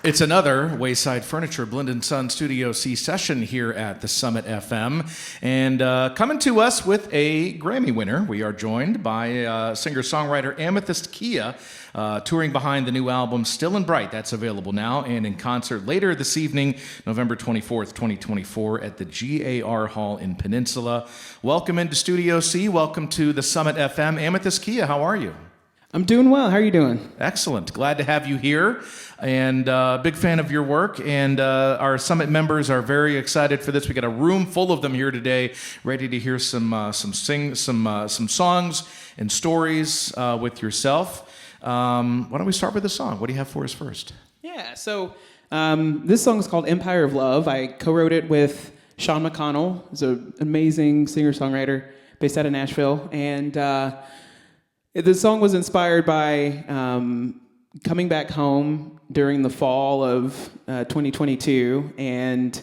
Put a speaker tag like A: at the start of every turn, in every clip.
A: It's another Wayside Furniture Blend & Son Studio C session here at the Summit FM. And coming to us with a Grammy winner, we are joined by singer-songwriter Amythyst Kiah, touring behind the new album Still and Bright. That's available now and in concert later this evening, November 24th, 2024 at the GAR Hall in Peninsula. Welcome into Studio C. Welcome to the Summit FM. Amythyst Kiah, how are you?
B: I'm doing well. How are you doing?
A: Excellent. Glad to have you here, and big fan of your work. And our Summit members are very excited for this. We got a room full of them here today, ready to hear some songs and stories with yourself. Why don't we start with a song? What do you have for us first?
B: Yeah. So this song is called "Empire of Love." I co-wrote it with Sean McConnell, who's an amazing singer-songwriter based out of Nashville, and the song was inspired by coming back home during the fall of 2022, and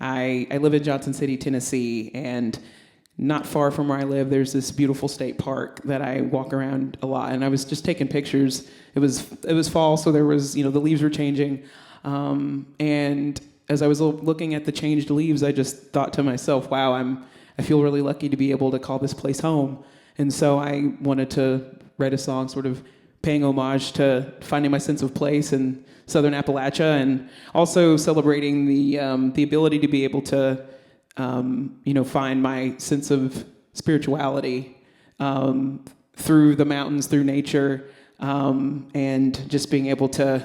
B: I live in Johnson City, Tennessee, and not far from where I live, there's this beautiful state park that I walk around a lot, and I was just taking pictures. It was fall, so there was, the leaves were changing, and as I was looking at the changed leaves, I just thought to myself, wow, I feel really lucky to be able to call this place home. And so I wanted to write a song sort of paying homage to finding my sense of place in Southern Appalachia, and also celebrating the ability to be able to, find my sense of spirituality through the mountains, through nature, and just being able to,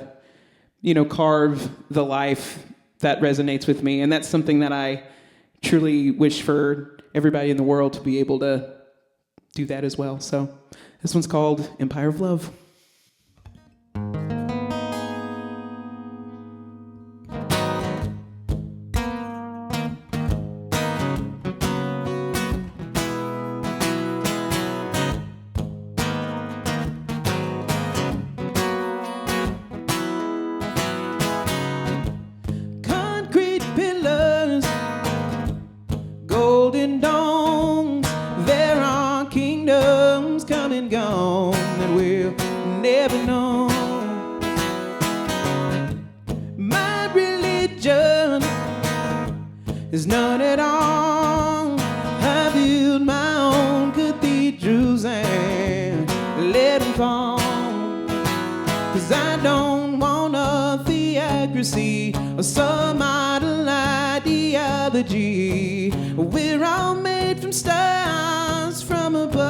B: carve the life that resonates with me. And that's something that I truly wish for everybody in the world to be able to do that as well. So this one's called Empire of Love. Concrete pillars, golden domes, there are kingdoms come and gone that we'll never know. My religion is none at all. I build my own cathedrals and let them fall. 'Cause I don't want a theocracy or some idle ideology. We're all made from stars from above.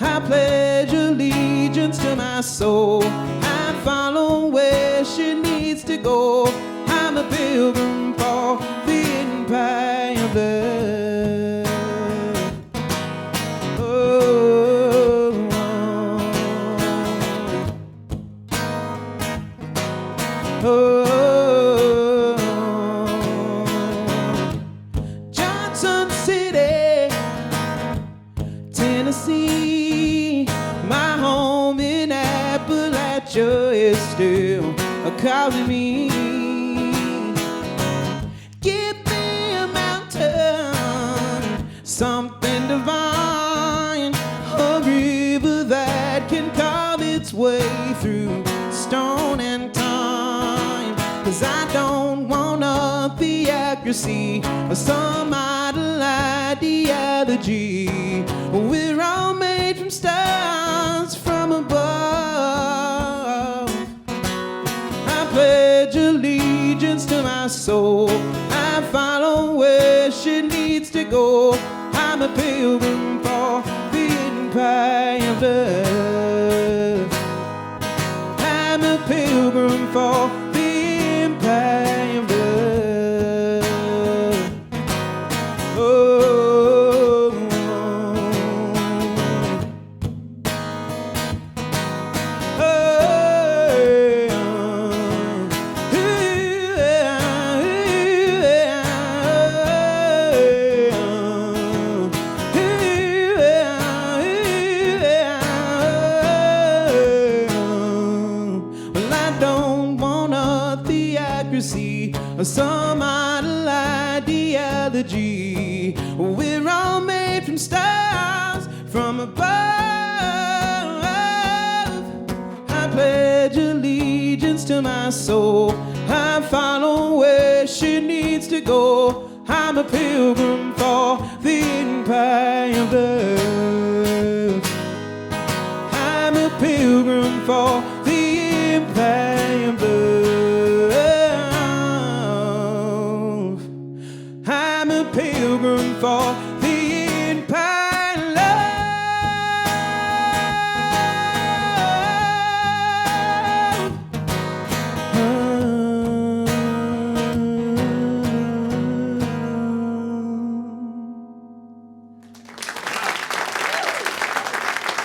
B: I pledge allegiance to my soul. I follow where she needs to go. I'm a pilgrim for the empire of love. Johnson City, Tennessee, my home in Appalachia is still calling me. Give me a mountain, something divine, a river that can carve its way through stone and time. 'Cause I don't want a theocracy or some idle ideology. We're all made from stars from above. I pledge allegiance to my soul. I follow where she needs to go. I'm a pilgrim for the empire of love. I'm a pilgrim for the empire of love. Or some idle ideology. We're all made from stars from above. I pledge allegiance to my soul. I follow where she needs to go. I'm a pilgrim for the empire of love. I'm a pilgrim for the empire of love. I'm a pilgrim for the empire of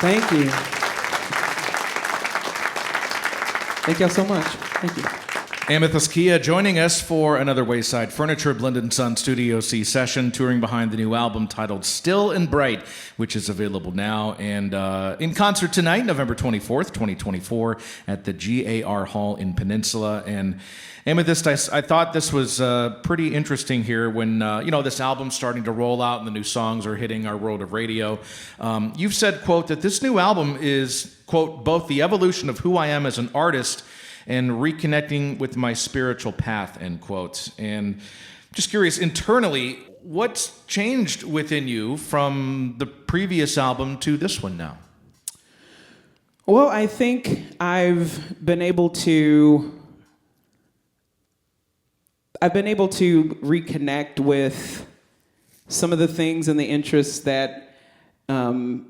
B: Thank you. Thank y'all so much. Thank you.
A: Amythyst Kiah joining us for another Wayside Furniture Blended Sun Studio C session, touring behind the new album titled Still and Bright, which is available now and in concert tonight, November 24th, 2024, at the GAR Hall in Peninsula. And Amythyst, I thought this was pretty interesting here when, this album's starting to roll out and the new songs are hitting our world of radio. You've said, quote, that this new album is, quote, both the evolution of who I am as an artist and reconnecting with my spiritual path, end quote. And just curious, internally, what's changed within you from the previous album to this one now?
B: Well, I think I've been able to reconnect with some of the things and the interests that I'm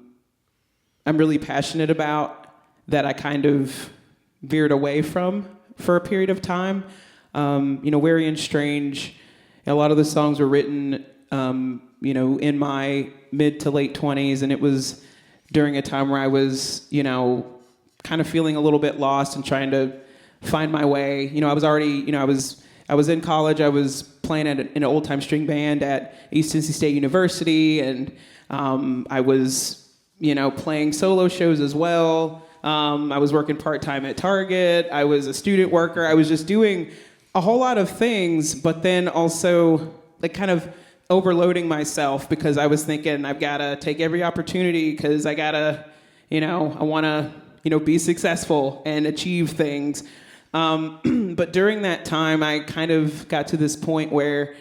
B: really passionate about, that I kind of veered away from for a period of time. Wary and Strange, a lot of the songs were written, in my mid to late 20s, and it was during a time where I was, kind of feeling a little bit lost and trying to find my way. I was already, I was in college. I was playing in an old-time string band at East Tennessee State University, and I was, playing solo shows as well. I was working part-time at Target. I was a student worker. I was just doing a whole lot of things, but then also kind of overloading myself because I was thinking I've got to take every opportunity because I got to, I want to, be successful and achieve things. But during that time, I kind of got to this point where,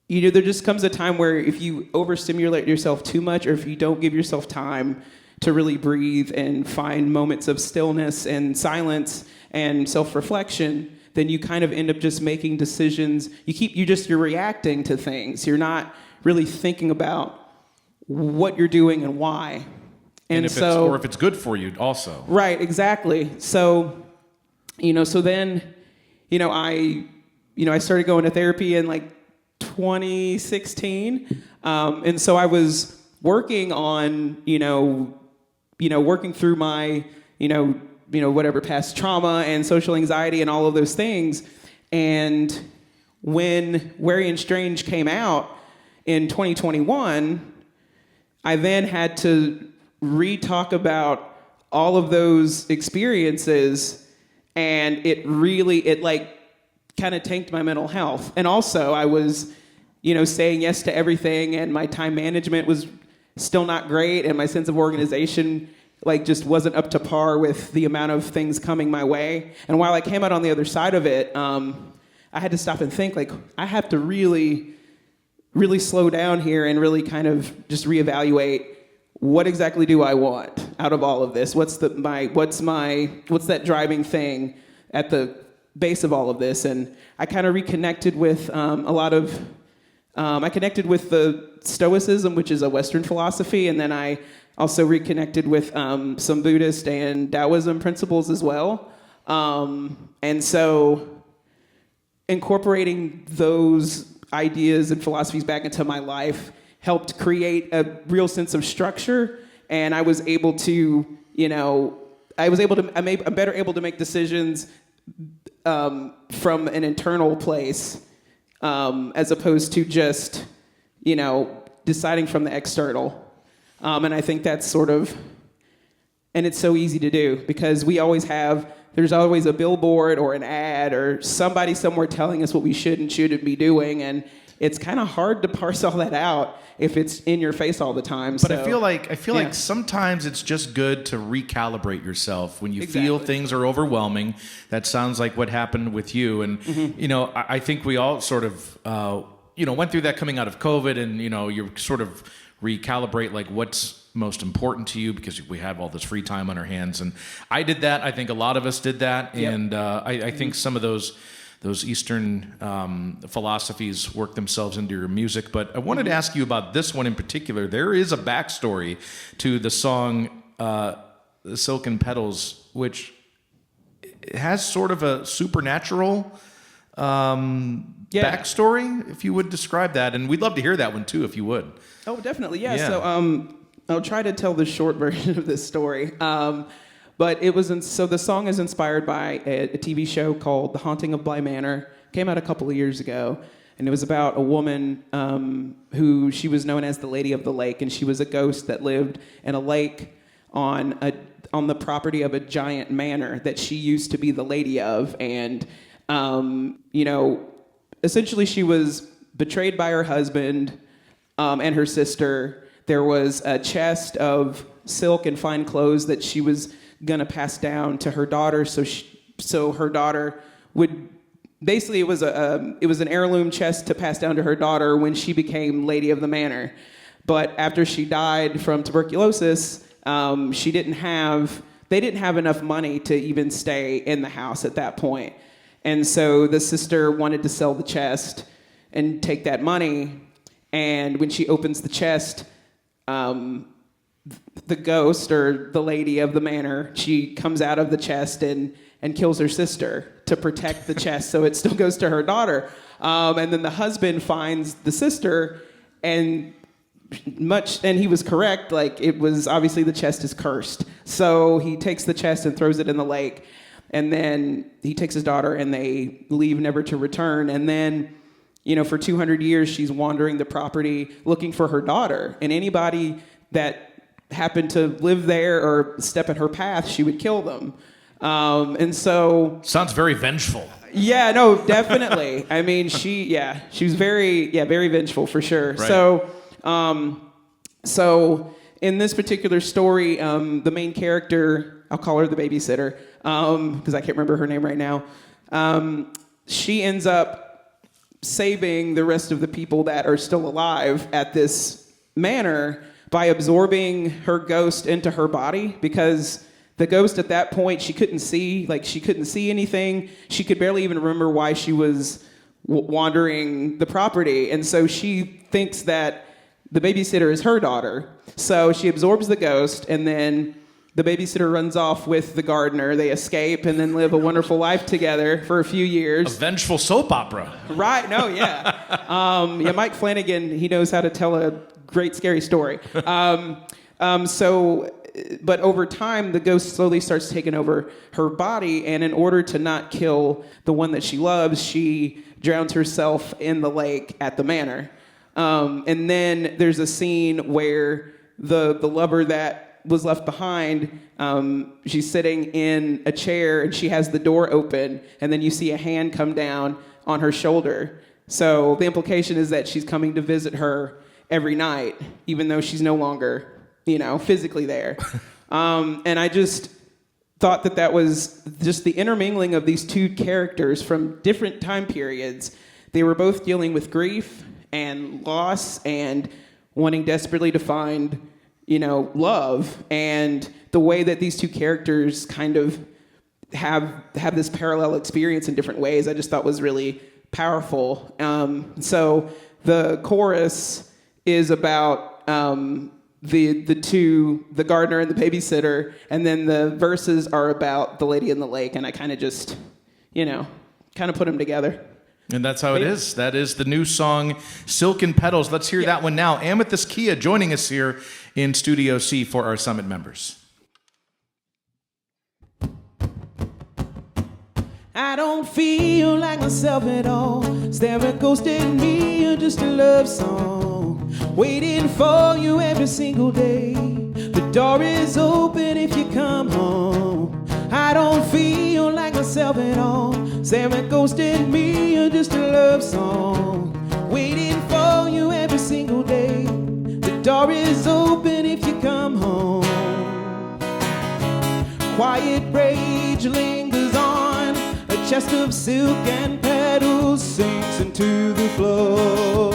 B: there just comes a time where if you overstimulate yourself too much, or if you don't give yourself time to really breathe and find moments of stillness and silence and self-reflection, then you kind of end up just making decisions. You're reacting to things. You're not really thinking about what you're doing and why. And if
A: it's good for you also.
B: Right, exactly. So, so then, I started going to therapy in 2016. And so I was working on, working through my, whatever past trauma and social anxiety and all of those things. And when Wary and Strange came out in 2021, I then had to re-talk about all of those experiences, and it kind of tanked my mental health. And also I was, saying yes to everything, and my time management was still not great, and my sense of organization just wasn't up to par with the amount of things coming my way. And while I came out on the other side of it, I had to stop and think, I have to really, really slow down here and really kind of just reevaluate, what exactly do I want out of all of this? What's that driving thing at the base of all of this? And I kind of reconnected with I connected with the Stoicism, which is a Western philosophy, and then I also reconnected with some Buddhist and Taoism principles as well. And so incorporating those ideas and philosophies back into my life helped create a real sense of structure, and I was able to, I'm better able to make decisions from an internal place, as opposed to just, deciding from the external. And I think that's and it's so easy to do because there's always a billboard or an ad or somebody somewhere telling us what we should and shouldn't be doing. And it's kind of hard to parse all that out if it's in your face all the time.
A: But I feel like sometimes it's just good to recalibrate yourself when you feel things are overwhelming. That sounds like what happened with you. And, you know, I think we all sort of, went through that coming out of COVID, and, you know, you sort of recalibrate like what's most important to you, because we have all this free time on our hands. And I did that. I think a lot of us did that. Yep. And I think some of those Eastern philosophies work themselves into your music. But I wanted to ask you about this one in particular. There is a backstory to the song Silken Petals, which has sort of a supernatural backstory, if you would describe that. And we'd love to hear that one too, if you would.
B: Oh, definitely. Yeah. So I'll try to tell the short version of this story. But so the song is inspired by a TV show called The Haunting of Bly Manor. Came out a couple of years ago. And it was about a woman who she was known as the Lady of the Lake. And she was a ghost that lived in a lake on the property of a giant manor that she used to be the lady of. And, essentially she was betrayed by her husband and her sister. There was a chest of silk and fine clothes that she was going to pass down to her daughter. So her daughter would basically, it was an heirloom chest to pass down to her daughter when she became Lady of the Manor. But after she died from tuberculosis, they didn't have enough money to even stay in the house at that point. And so the sister wanted to sell the chest and take that money. And when she opens the chest, the ghost, or the lady of the manor, she comes out of the chest and kills her sister to protect the chest so it still goes to her daughter. And then the husband finds the sister, and he was correct, like it was obviously the chest is cursed. So he takes the chest and throws it in the lake. And then he takes his daughter and they leave never to return. And then, for 200 years, she's wandering the property looking for her daughter. And anybody that happened to live there or step in her path, she would kill them. And so...
A: Sounds very vengeful.
B: Yeah, no, definitely. I mean, she was very vengeful for sure. Right. So in this particular story, the main character, I'll call her the babysitter, because I can't remember her name right now. She ends up saving the rest of the people that are still alive at this manor by absorbing her ghost into her body, because the ghost at that point, she couldn't see anything. She could barely even remember why she was wandering the property. And so she thinks that the babysitter is her daughter. So she absorbs the ghost, and then the babysitter runs off with the gardener. They escape and then live a wonderful life together for a few years.
A: A vengeful soap opera.
B: Right, no, yeah. Mike Flanagan, he knows how to tell a great scary story. But over time, the ghost slowly starts taking over her body, and in order to not kill the one that she loves, she drowns herself in the lake at the manor. And then there's a scene where the lover that was left behind, she's sitting in a chair and she has the door open, and then you see a hand come down on her shoulder. So the implication is that she's coming to visit her every night, even though she's no longer, physically there. And I just thought that was just the intermingling of these two characters from different time periods. They were both dealing with grief and loss and wanting desperately to find love, and the way that these two characters kind of have this parallel experience in different ways, I just thought was really powerful. So the chorus is about the gardener and the babysitter, and then the verses are about the lady in the lake, and I kind of just, put them together.
A: And that's how it is. That is the new song, Silken Petals. Let's hear that one now. Amythyst Kiah joining us here in Studio C for our Summit members.
B: I don't feel like myself at all. Staring ghost in me, you're just a love song. Waiting for you every single day. The door is open if you come home. I don't feel like myself at all. Staring ghost in me, you're just a love song. Waiting door is open if you come home. Quiet rage lingers on. A chest of silk and petals sinks into the floor.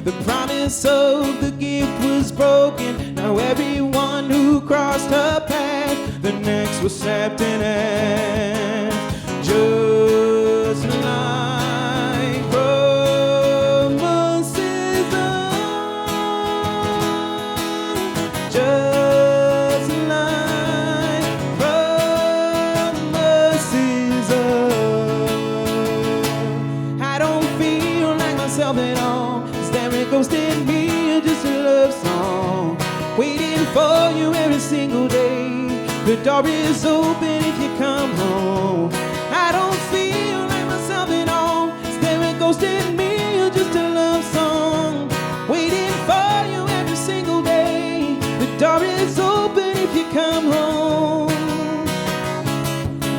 B: The promise of the gift was broken. Now everyone who crossed her path, their necks were snapped in half. Just like promises of, just like promises of. I don't feel like myself at all. Is there a ghost in me or just a love song? Waiting for you every single day. The door is open if you come home. I don't feel like myself at all. Is there a ghost in me or just a love song? Waiting for you every single day. The door is open if you come home.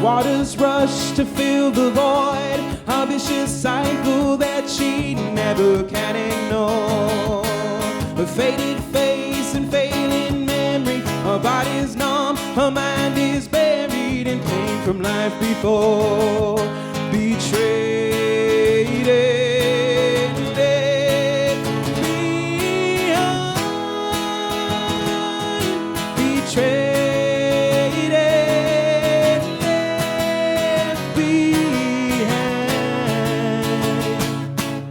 B: Waters rush to fill the void, a vicious cycle that she never can ignore. A faded face and failing memory, her body's numb, her mind is buried in pain from life before. Betrayed and left behind. Betrayed and left behind.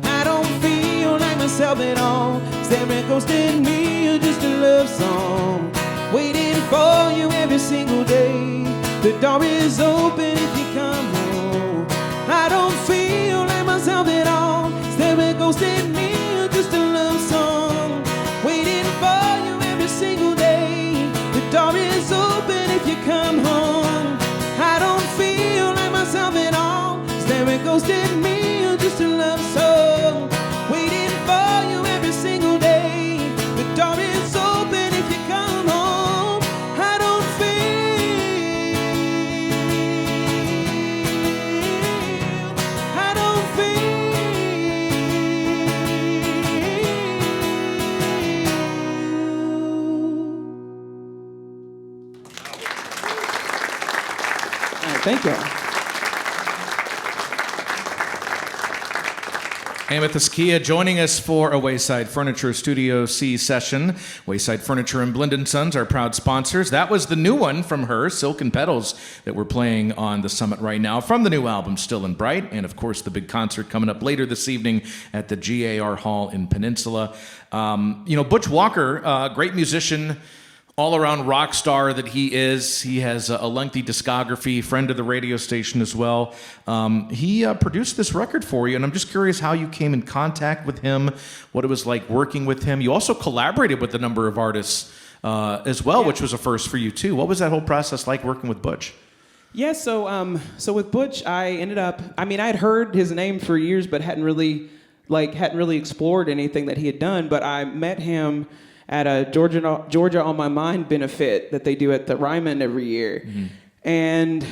B: I don't feel like myself at all. Is there a ghost in me or just a love song? Waiting for you every single day. The door is open if you come home. I don't feel like myself at all. Is there a ghost in me or just a love song? Waiting for you every single day. The door is open if you come home. I don't feel like myself at all. Is there a ghost in me or just a love song? Waiting for you every single day. The door is open if you come home. I don't feel, I don't feel. All right, thank you.
A: Amythyst Kiah joining us for a Wayside Furniture Studio C session. Wayside Furniture and Blind & Sons are proud sponsors. That was the new one from her, Silk and Petals, that we're playing on the Summit right now from the new album, Still and Bright, and of course the big concert coming up later this evening at the GAR Hall in Peninsula. Butch Walker, great musician, all-around rock star that he is. He has a lengthy discography, friend of the radio station as well. He produced this record for you, and I'm just curious how you came in contact with him, what it was like working with him. You also collaborated with a number of artists as well, which was a first for you too. What was that whole process like working with Butch?
B: Yeah, so with Butch, I ended up, I'd heard his name for years, but hadn't really explored anything that he had done, but I met him at a Georgia on My Mind benefit that they do at the Ryman every year. Mm-hmm. And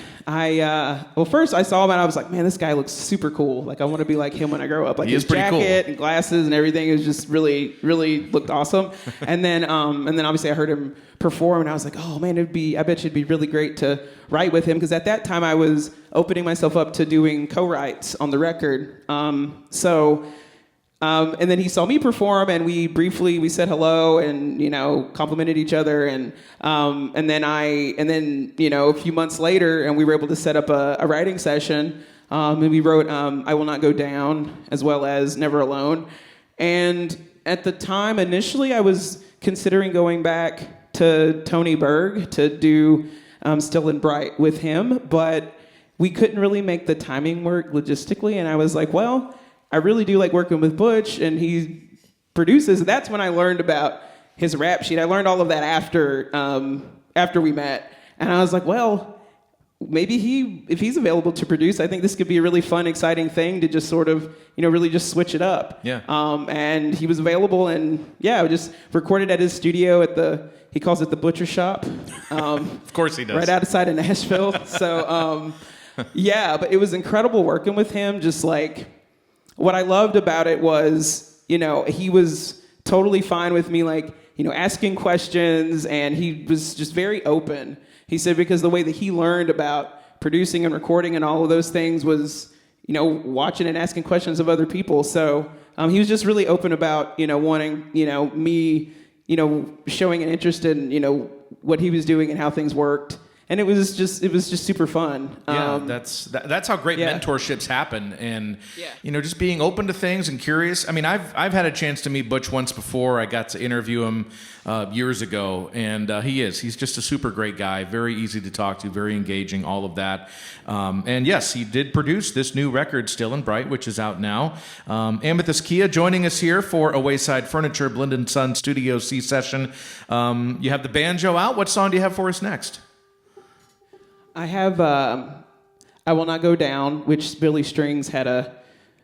B: first I saw him and I was like, man, this guy looks super cool. Like, I want to be like him when I grow up. Like, his jacket and glasses and everything is just really, really looked awesome. and then obviously I heard him perform and I was like, oh man, I bet you it'd be really great to write with him. Because at that time I was opening myself up to doing co-writes on the record. And then he saw me perform, and we said hello, and complimented each other, and then a few months later, and we were able to set up a writing session, and we wrote "I Will Not Go Down" as well as "Never Alone." And at the time, initially, I was considering going back to Tony Berg to do "Still and Bright" with him, but we couldn't really make the timing work logistically, and I was like, well, I really do like working with Butch, and he produces. That's when I learned about his rap sheet. I learned all of that after we met, and I was like, well, maybe if he's available to produce, I think this could be a really fun, exciting thing to just sort of, really just switch it up.
A: Yeah.
B: And he was available, and we just recorded at his studio at he calls it the Butcher Shop.
A: Of course he does.
B: Right outside of Nashville. So, but it was incredible working with him. Just like, what I loved about it was, he was totally fine with me, like, asking questions, and he was just very open. He said because the way that he learned about producing and recording and all of those things was, watching and asking questions of other people. So he was just really open about, wanting, me, showing an interest in, what he was doing and how things worked. And it was just super fun.
A: Yeah, that's how great mentorships happen, and just being open to things and curious. I mean, I've had a chance to meet Butch once before. I got to interview him years ago, and he's just a super great guy, very easy to talk to, very engaging, all of that. And yes, he did produce this new record, Still and Bright, which is out now. Amythyst Kiah joining us here for a Wayside Furniture Blind & Son Studio C session. You have the banjo out. What song do you have for us next?
B: I have I Will Not Go Down, which Billy Strings had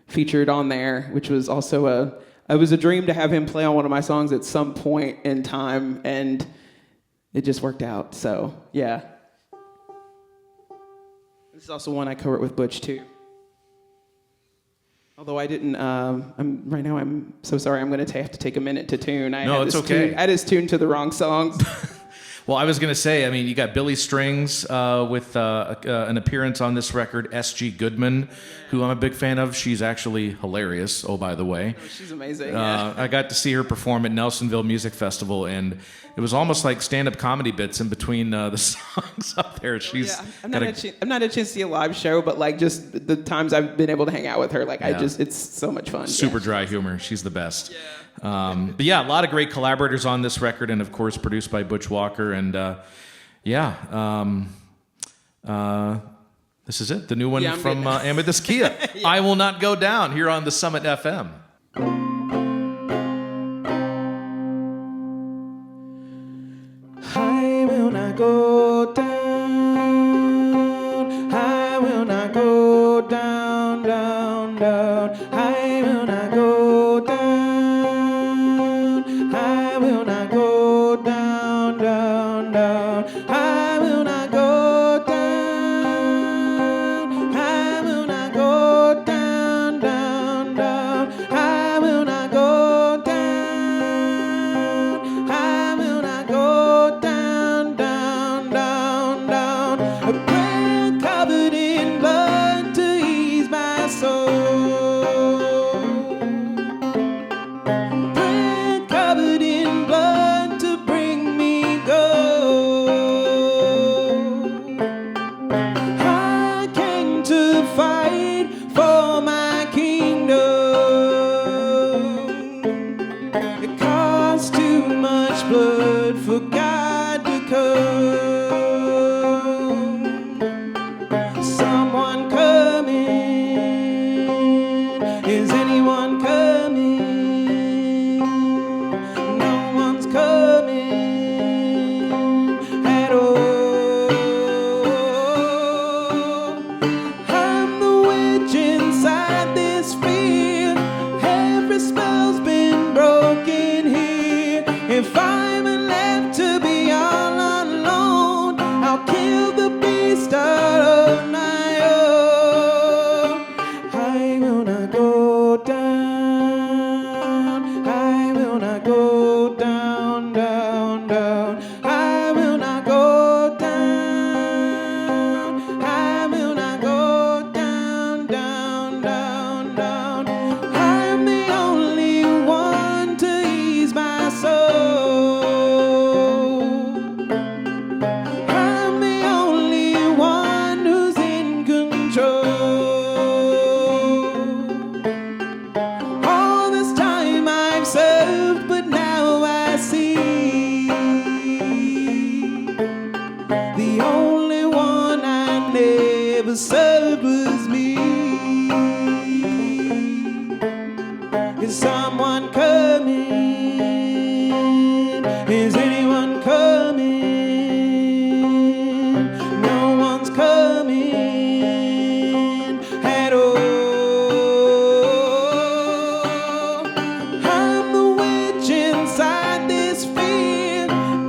B: featured on there, which was also it was a dream to have him play on one of my songs at some point in time, and it just worked out. So, yeah. This is also one I co-wrote with Butch, too. Although I didn't, I'm so sorry, I'm going to have to take a minute to tune.
A: No, it's okay.
B: I just tuned to the wrong songs.
A: Well, I was going to say, you got Billy Strings with an appearance on this record, S.G. Goodman, who I'm a big fan of. She's actually hilarious, by the way.
B: Oh, she's amazing.
A: I got to see her perform at Nelsonville Music Festival, and it was almost like stand-up comedy bits in between the songs up there.
B: I've not had a chance to see a live show, but just the times I've been able to hang out with her, it's so much fun.
A: Super dry humor. She's the best. Yeah. But yeah, a lot of great collaborators on this record, and of course produced by Butch Walker. And this is it, the new one from Amythyst Kiah. I Will Not Go Down, here on the Summit FM.
B: I will not go down. I will not go down, down, down. I will not go down. I will not go down, down, down. I will not go down. I will not go down, down, down. I will not go down. I will not go down, down, down, down. A prayer covered in blood to ease my soul. Prayer covered in blood to bring me gold. I came to fight for my kingdom. It cost too much blood for God to come. Someone coming? Is anyone coming? No one's coming at all. I'm the witch inside this fear. Every spell's been broken here. If I'm left to be all alone, I'll kill the beast out of my own. I will not go down. I will not go down, down, down. I will not go down. I will not go down, down, down, down. I'm the only one to ease my soul. I'm the only one who's in control. All this time I've served, but now I see the only one I never served was me. Is someone coming? Is anyone coming? No one's coming at all. I'm the witch inside this fear.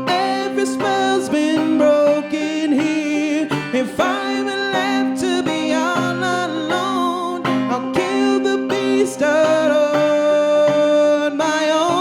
B: Every spell's been broken here. If I'm left to be all alone, I'll kill the beast out on my own.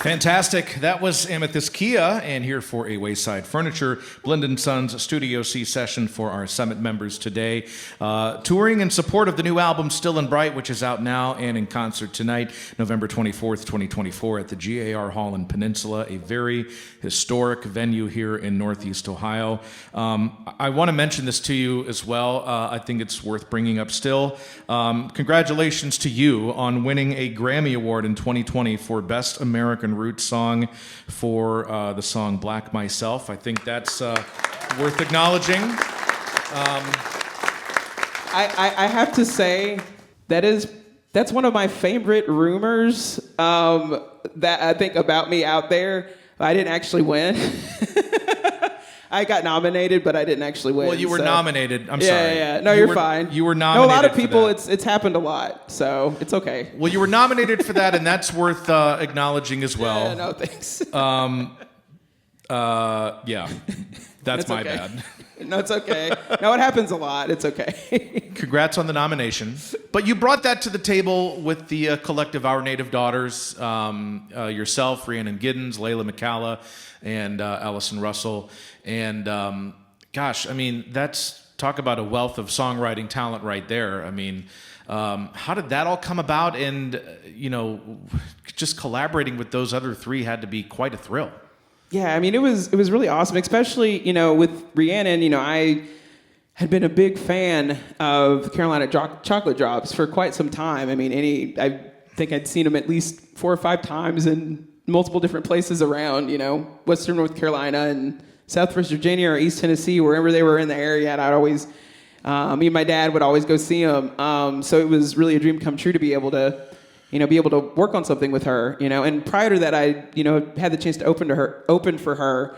A: Fantastic. That was Amythyst Kiah, and here for a Wayside Furniture Blend & Sons Studio C session for our Summit members today. Touring in support of the new album Still and Bright, which is out now and in concert tonight, November 24th, 2024 at the GAR Hall in Peninsula, a very historic venue here in Northeast Ohio. I want to mention this to you as well. I think it's worth bringing up still. Congratulations to you on winning a Grammy Award in 2020 for Best American Roots Song for the song Black Myself. I think that's worth acknowledging.
B: I have to say that's one of my favorite rumors that I think about me out there. I didn't actually win. I got nominated, but I didn't actually win.
A: Well, you were nominated. I'm
B: sorry. Yeah. No, you're fine.
A: You were nominated.
B: No, a lot of people, it's happened a lot, so it's okay.
A: Well, you were nominated for that, and that's worth acknowledging as well.
B: Yeah, no, thanks.
A: Yeah, that's my
B: okay.
A: bad.
B: No, it's okay. No, it happens a lot. It's okay.
A: Congrats on the nomination. But you brought that to the table with the collective Our Native Daughters, yourself, Rhiannon Giddens, Layla McCalla, and Allison Russell. And gosh, I mean, talk about a wealth of songwriting talent right there. I mean, how did that all come about? And, just collaborating with those other three had to be quite a thrill.
B: Yeah, I mean, it was really awesome, especially, with Rhiannon. I had been a big fan of Carolina Chocolate Drops for quite some time. I mean, I think I'd seen them at least 4 or 5 times in multiple different places around, Western North Carolina and Southwest Virginia or East Tennessee, wherever they were in the area. And I'd always, me and my dad would always go see them. So it was really a dream come true to be able to work on something with her, And prior to that, I, had the chance to open for her,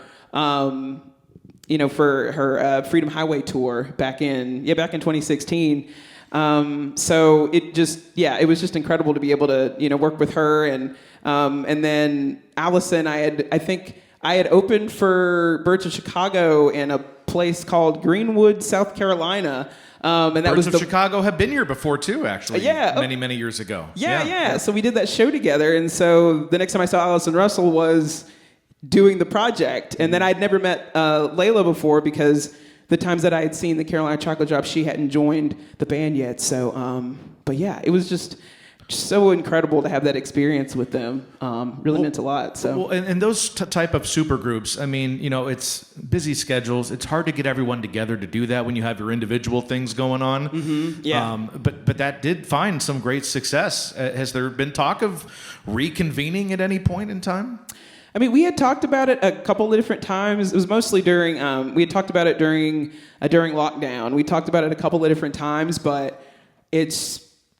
B: for her Freedom Highway tour back in 2016. So it was just incredible to be able to, work with her. And then Allison, I think I had opened for Birds of Chicago in a place called Greenwood, South Carolina. And that
A: Birds
B: was
A: of Chicago have been here before too, actually. Many years ago.
B: Yeah. So we did that show together, and so the next time I saw Allison Russell was doing the project, and then I'd never met Layla before because the times that I had seen the Carolina Chocolate Drops, she hadn't joined the band yet. So, but yeah, it was just so incredible to have that experience with them. Really meant a lot. So,
A: and those type of super groups, I mean, it's busy schedules. It's hard to get everyone together to do that when you have your individual things going on.
B: Mm-hmm. Yeah.
A: But that did find some great success. Has there been talk of reconvening at any point in time?
B: I mean, we had talked about it a couple of different times. It was mostly during, we had talked about it during lockdown. We talked about it a couple of different times, but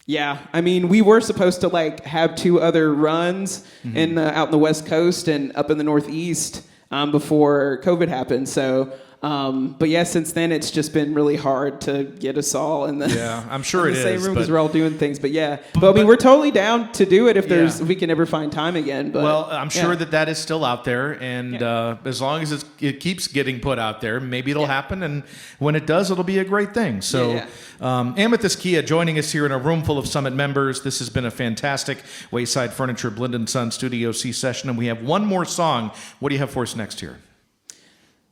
B: yeah, I mean, we were supposed to have 2 other runs out in the West Coast and up in the Northeast before COVID happened. So, but yeah, since then it's just been really hard to get us all in the
A: I'm sure
B: in the
A: it
B: same
A: is,
B: room
A: but
B: because we're all doing things. But yeah, but I mean, we're totally down to do it if we can ever find time again. But
A: well, I'm sure that is still out there, and as long as it keeps getting put out there, maybe it'll happen. And when it does, it'll be a great thing. So. Amythyst Kiah joining us here in a room full of Summit members. This has been a fantastic Wayside Furniture Blend & Sons Studio C session, and we have one more song. What do you have for us next here?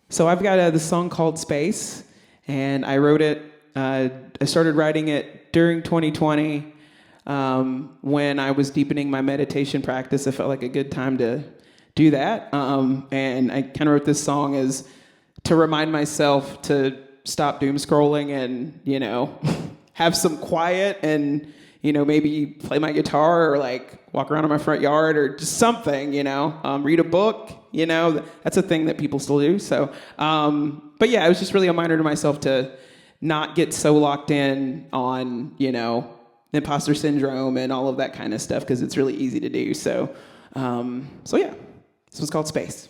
B: So I've got this song called Space, and I wrote it, I started writing it during 2020 when I was deepening my meditation practice. It felt like a good time to do that, and I kind of wrote this song as to remind myself to stop doom scrolling and, have some quiet and, maybe play my guitar or walk around in my front yard or just something, read a book, that's a thing that people still do. So, but yeah, it was just really a reminder to myself to not get so locked in on, imposter syndrome and all of that kind of stuff because it's really easy to do. So yeah, this one's called Space.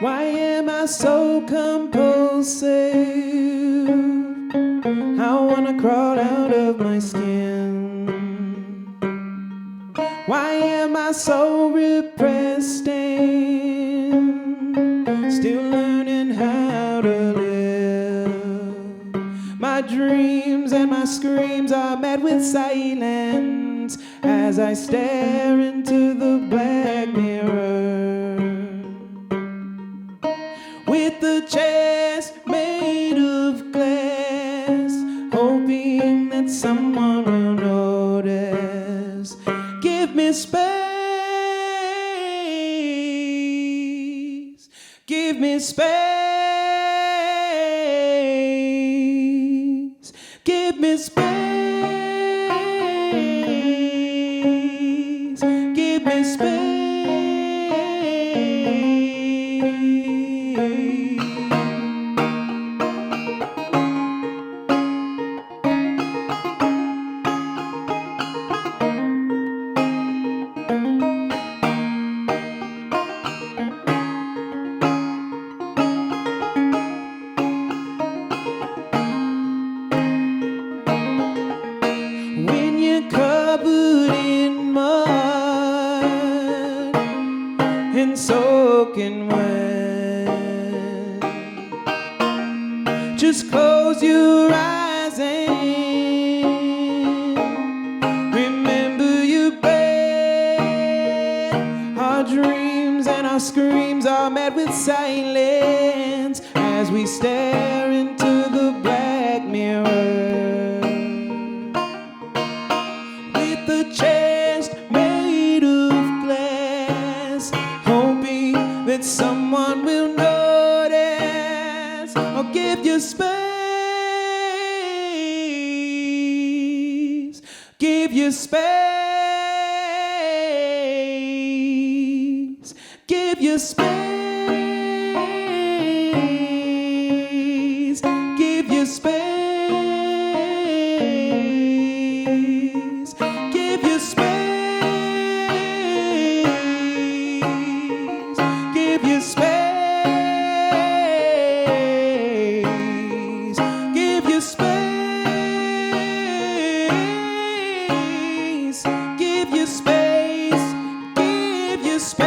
B: Why am I so compulsive? I wanna crawl out of my skin. Why am I so repressed and still learning how to live? My dreams and my screams are met with silence as I stare into the black mirror. With the chest made of glass, hoping that someone will notice. Give me space, give me space, give me space, give me space. When you're covered in mud and soaking wet, just close your eyes and remember your breath. Our dreams and our screams are met with silence as we stare into the black mirror. The chest made of glass, hoping that someone will notice. I'll give you space, give you space, give you space, give you space. Give you space, give you space, give you space, give you space, give you space.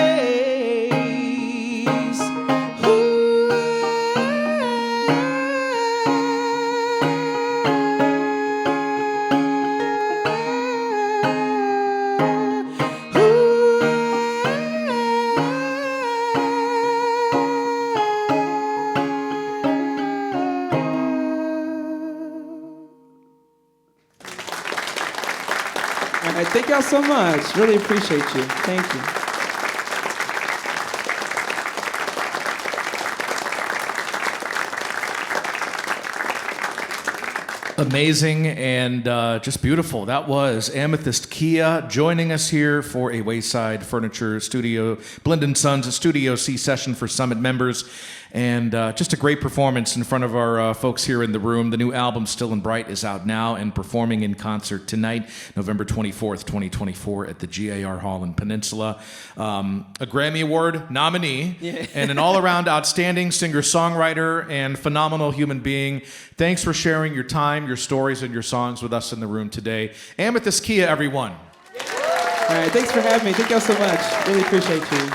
B: Ooh. All right, thank y'all so much. Really appreciate you. Thank you.
A: Amazing and just beautiful. That was Amythyst Kiah joining us here for a Wayside Furniture Studio, Blend & Sons Studio C session for Summit members. And just a great performance in front of our folks here in the room. The new album, Still and Bright, is out now and performing in concert tonight, November 24th, 2024 at the GAR Hall in Peninsula. A Grammy Award nominee and an all-around outstanding singer-songwriter and phenomenal human being. Thanks for sharing your time, your stories, and your songs with us in the room today. Amythyst Kiah, everyone.
B: All right, thanks for having me. Thank y'all so much. Really appreciate you.